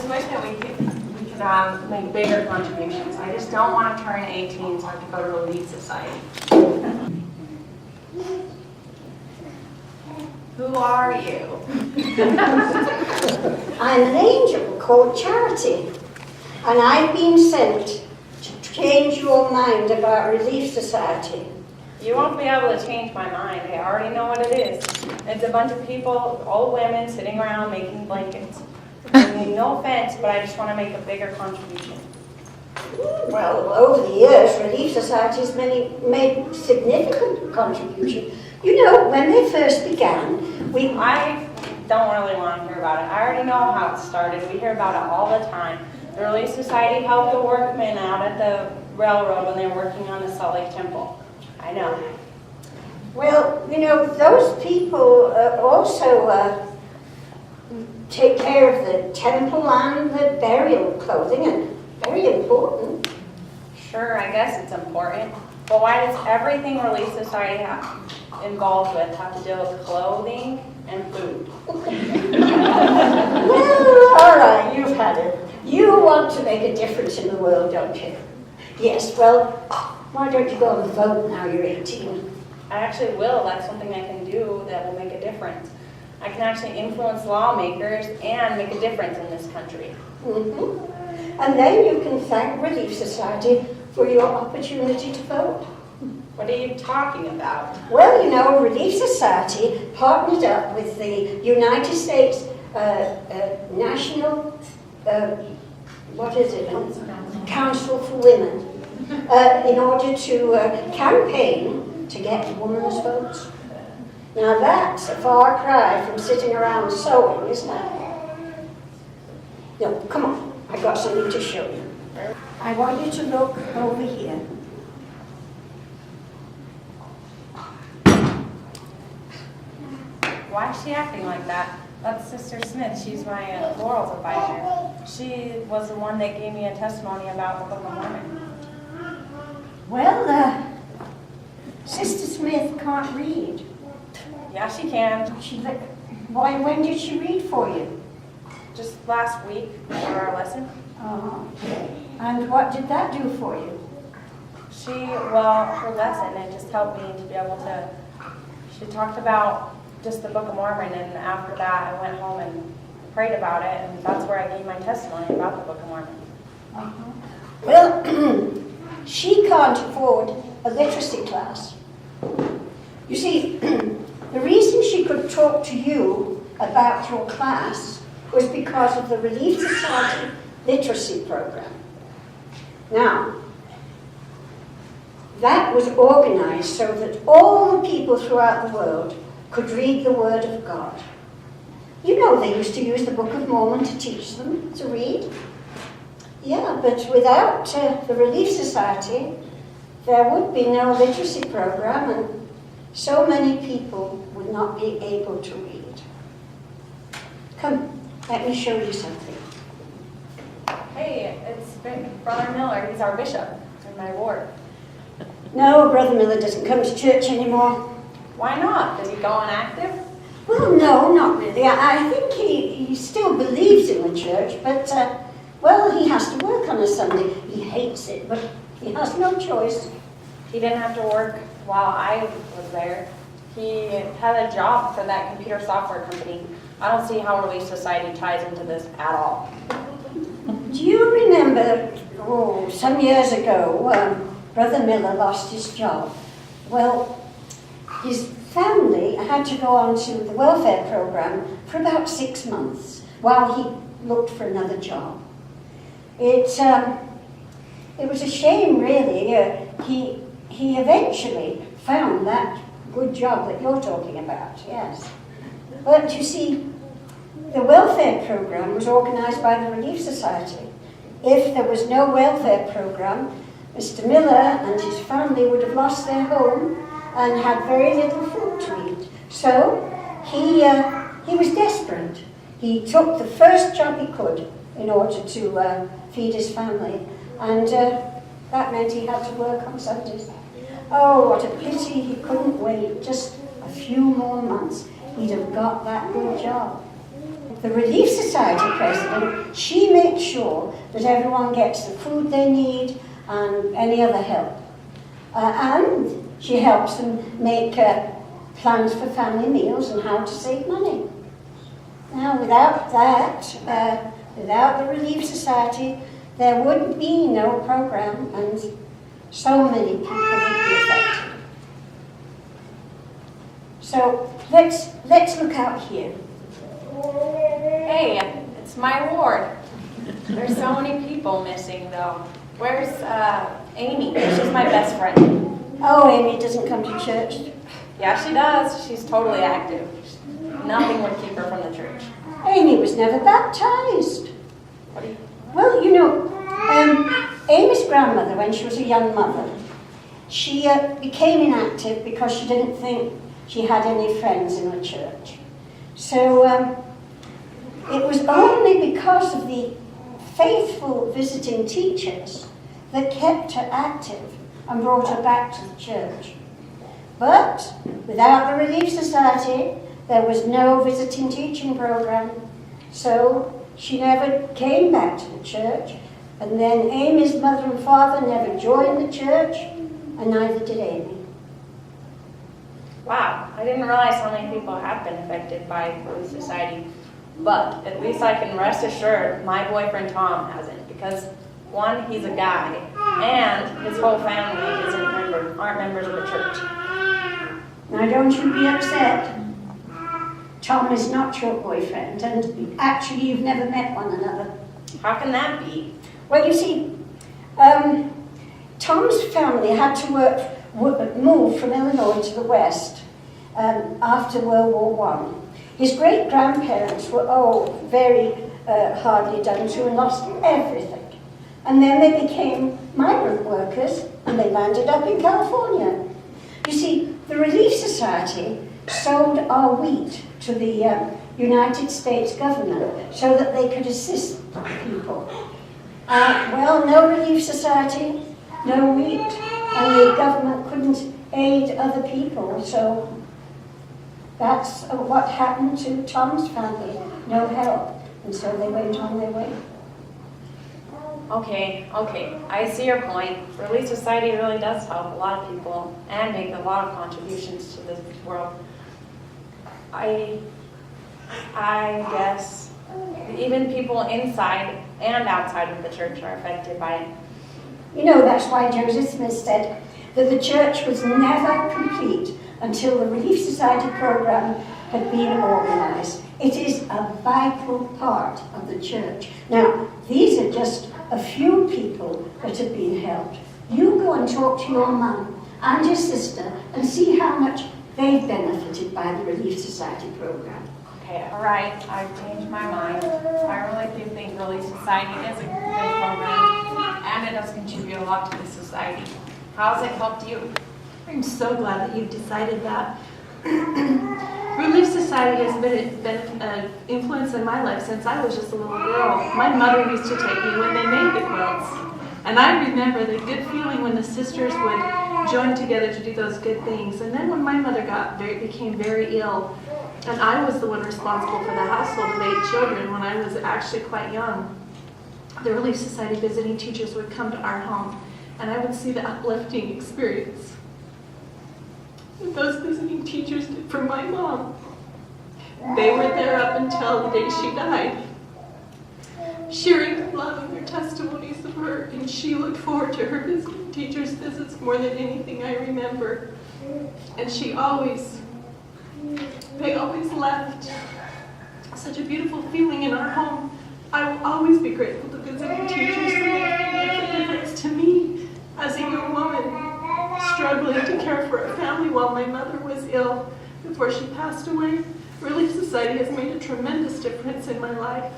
just wish that we could make bigger contributions. I just don't want to turn 18 so I have to go to Relief Society. Who are you? I'm an angel called Charity, and I've been sent to change your mind about Relief Society. You won't be able to change my mind. I already know what it is. It's a bunch of people, old women, sitting around making blankets. I mean, no offense, but I just want to make a bigger contribution. Well, over the years, Relief Society has made significant contributions. You know, when they first began, I don't really want to hear about it. I already know how it started. We hear about it all the time. The Relief Society helped the workmen out at the railroad when they were working on the Salt Lake Temple. I know. Well, you know, those people also take care of the temple and the burial clothing, and very important. Sure, I guess it's important. But why does everything Relief Society involved with have to deal with clothing and food? Well, all right, you've had it. You want to make a difference in the world, don't you? Yes, well, why don't you go and vote now you're 18? I actually will. That's something I can do that will make a difference. I can actually influence lawmakers and make a difference in this country. Mm-hmm. And then you can thank Relief Society for your opportunity to vote. What are you talking about? Well, you know, Relief Society partnered up with the United States National, Council for Women, in order to campaign to get women's votes. Now that's a far cry from sitting around sewing, isn't it? No, come on, I've got something to show you. I want you to look over here. Why is she acting like that? That's Sister Smith. She's my morals advisor. She was the one that gave me a testimony about the Book of Mormon. Well, Sister Smith can't read. Yeah, she can. Why? When did she read for you? Just last week for our lesson. And what did that do for you? Her lesson, it just helped me to be able to, she talked about just the Book of Mormon, and after that I went home and prayed about it, and that's where I gave my testimony about the Book of Mormon. Well, she can't afford a literacy class. You see, the reason she could talk to you about your class was because of the Relief Society literacy program. Now, that was organized so that all the people throughout the world could read the Word of God. You know, they used to use the Book of Mormon to teach them to read. Yeah, but without the Relief Society, there would be no literacy program, and so many people would not be able to read. Come, let me show you something. Hey, it's Brother Miller. He's our bishop in my ward. No, Brother Miller doesn't come to church anymore. Why not? Does he go inactive? Well, no, not really. I think he still believes in the church, but, well, he has to work on a Sunday. He hates it, but he has no choice. He didn't have to work while I was there. He had a job for that computer software company. I don't see how Relief Society ties into this at all. Do you remember, some years ago, Brother Miller lost his job? Well, his family had to go on to the welfare program for about 6 months while he looked for another job. It was a shame, really. He eventually found that good job that you're talking about, yes. But you see, the welfare program was organized by the Relief Society. If there was no welfare program, Mr. Miller and his family would have lost their home and had very little food to eat. So he was desperate. He took the first job he could in order to feed his family, and that meant he had to work on Sundays. Oh, what a pity he couldn't wait just a few more months. He'd have got that good job. The Relief Society president, she makes sure that everyone gets the food they need and any other help. And she helps them make plans for family meals and how to save money. Now, without that, without the Relief Society, there would be no program, and so many people would be affected. So let's look out here. Hey, it's my ward. There's so many people missing though. Where's Amy? She's my best friend. Oh, Amy doesn't come to church. Yeah, she does. She's totally active. Nothing would keep her from the church. Amy was never baptized. What do you... Well, you know, Amy's grandmother, when she was a young mother, she became inactive because she didn't think she had any friends in the church. So it was only because of the faithful visiting teachers that kept her active and brought her back to the church. But without the Relief Society, there was no visiting teaching program. So she never came back to the church. And then Amy's mother and father never joined the church, and neither did Amy. Wow, I didn't realize how many people have been affected by Relief Society. But at least I can rest assured my boyfriend Tom hasn't, because one, he's a guy, and his whole family aren't members of the church. Now don't you be upset. Tom is not your boyfriend, and actually you've never met one another. How can that be? Well, you see, Tom's family had to move from Illinois to the West after World War I. His great-grandparents were very hardly done to and lost everything. And then they became migrant workers, and they landed up in California. You see, the Relief Society sold our wheat to the United States government so that they could assist people. Well, no Relief Society, no wheat, and the government couldn't aid other people, so that's what happened to Tom's family, no help, and so they went on their way. Okay, I see your point. Relief Society really does help a lot of people and make a lot of contributions to this world. I guess even people inside and outside of the church are affected by it. You know, that's why Joseph Smith said that the church was never complete until the Relief Society program had been organized. It is a vital part of the church. Now, these are just a few people that have been helped. You go and talk to your mum and your sister and see how much they've benefited by the Relief Society program. Okay, all right, I've changed my mind. I really do think Relief Society is a good program, and it does contribute a lot to the society. How has it helped you? I'm so glad that you've decided that. Relief Society has been an influence in my life since I was just a little girl. My mother used to take me when they made the quilts. And I remember the good feeling when the sisters would join together to do those good things. And then when my mother became very ill, and I was the one responsible for the household of 8 children when I was actually quite young, the Relief Society visiting teachers would come to our home, and I would see the uplifting experience that those visiting teachers did for my mom. They were there up until the day she died, sharing their love and their testimonies of her, and she looked forward to her visiting teachers' visits more than anything I remember. And they always left such a beautiful feeling in our home. I will always be grateful to visiting teachers for making a difference to me as a young woman struggling to care for a family while my mother was ill before she passed away. Relief Society has made a tremendous difference in my life.